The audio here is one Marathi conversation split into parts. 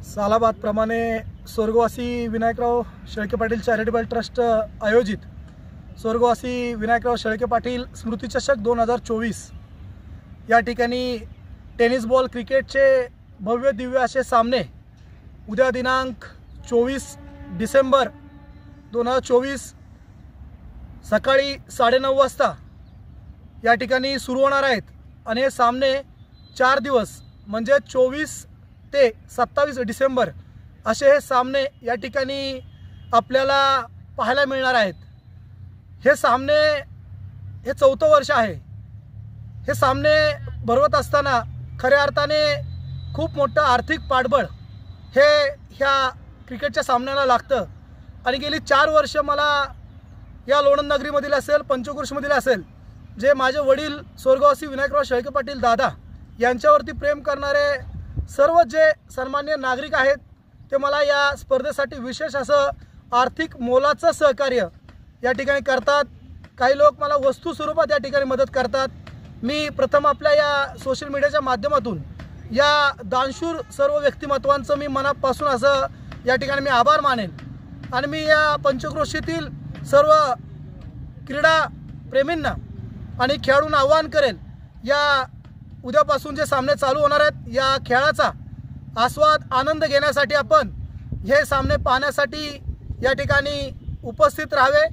सालाबाद प्रमाणे स्वर्गवासी विनायकराव शेळके पाटील चॅरिटेबल ट्रस्ट आयोजित स्वर्गवासी विनायकराव शेळके पाटील स्मृतिचषक 2024 या ठिकाणी टेनिस बॉल क्रिकेटचे भव्य दिव्य असे सामने उद्या दिनांक 24 डिसेंबर 2024 सकाळी 9:30 वाजता या ठिकाणी सुरू होणार आहेत आणि हे सामने 4 दिवस म्हणजे 24 ते 27 डिसेंबर असे हे सामने या ठिकाणी आपल्याला पाहायला मिळणार आहेत। हे सामने हे 4थं वर्ष आहे। हे सामने भरवत असताना खऱ्या अर्थाने खूप मोठं आर्थिक पाठबळ हे ह्या क्रिकेटच्या सामन्याला लागतं आणि गेली 4 वर्ष मला या लोणंद नगरीमधील असेल पंचकृषीमधील असेल जे माझे वडील स्वर्गवासी विनायकराव शेळके पाटील दादा यांच्यावरती प्रेम करणारे सर्व जे सन्मान्य नागरिक आहेत ते मला या स्पर्धेसाठी विशेष असं आर्थिक मोलाचं सहकार्य या ठिकाणी करतात। काही लोक मला वस्तू स्वरूपात या ठिकाणी मदत करतात। मी प्रथम आपल्या या सोशल मीडियाच्या माध्यमातून या दानशूर सर्व व्यक्तिमत्वांचं मी मनापासून असं या ठिकाणी मी आभार मानेन आणि मी या पंचक्रोशीतील सर्व क्रीडा प्रेमींना आणि खेळाडूंना आवाहन करेल या उद्यापासून जे सामने चालू होणार आहेत या खेळाचा आस्वाद आनंद घेण्यासाठी आपण हे सामने पाहण्यासाठी या ठिकाणी उपस्थित राहावे।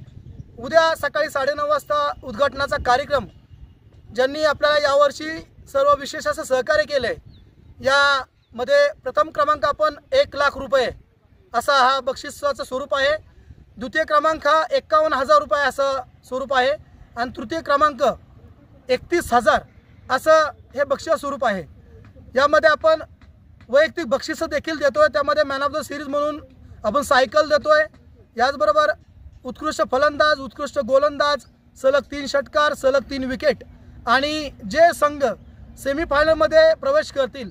उद्या सकाळी 9:30 वाजता उद्घाटनाचा कार्यक्रम ज्यांनी आपल्याला यावर्षी सर्व विशेष असं सहकार्य केले यामध्ये प्रथम क्रमांक आपण 1 लाख रुपये असा हा बक्षिसाचं स्वरूप आहे। द्वितीय क्रमांक हा 51,000 रुपये असं स्वरूप आहे आणि तृतीय क्रमांक 31,000 असं हे बक्षीस स्वरूप आहे। यामध्ये आपण वैयक्तिक बक्षीस देखील देतोय। त्यामध्ये मॅन ऑफ द सिरीज म्हणून आपण सायकल देतोय। याचबरोबर उत्कृष्ट फलंदाज उत्कृष्ट गोलंदाज सलग 3 षटकार सलग 3 विकेट आणि जे संघ सेमीफायनलमध्ये प्रवेश करतील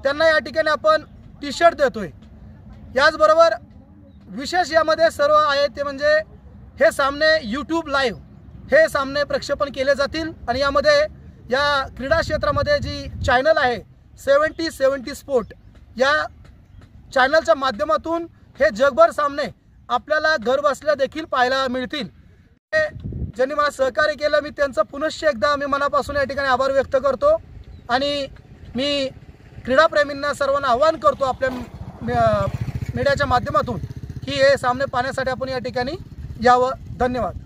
त्यांना या ठिकाणी आपण टी-शर्ट देतोय। याचबरोबर विशेष यामध्ये सर्व आहे ते म्हणजे हे सामने YouTube लाईव्ह हे सामने प्रक्षेपण केले जातील आणि यामध्ये या क्रीडा क्षेत्रामध्ये जी चॅनल आहे 70 स्पोर्ट या चॅनलच्या माध्यमातून हे जगभर सामने आपल्याला घर बसल्या देखील पाहायला मिळतील। ज्यांनी मला सहकार्य केलं मी त्यांचं पुनश्च एकदा मी मनापासून या ठिकाणी आभार व्यक्त करतो आणि मी क्रीडाप्रेमींना सर्वांना आवाहन करतो आपल्या मीडियाच्या माध्यमातून की हे सामने पाहण्यासाठी आपण या ठिकाणी यावं। धन्यवाद।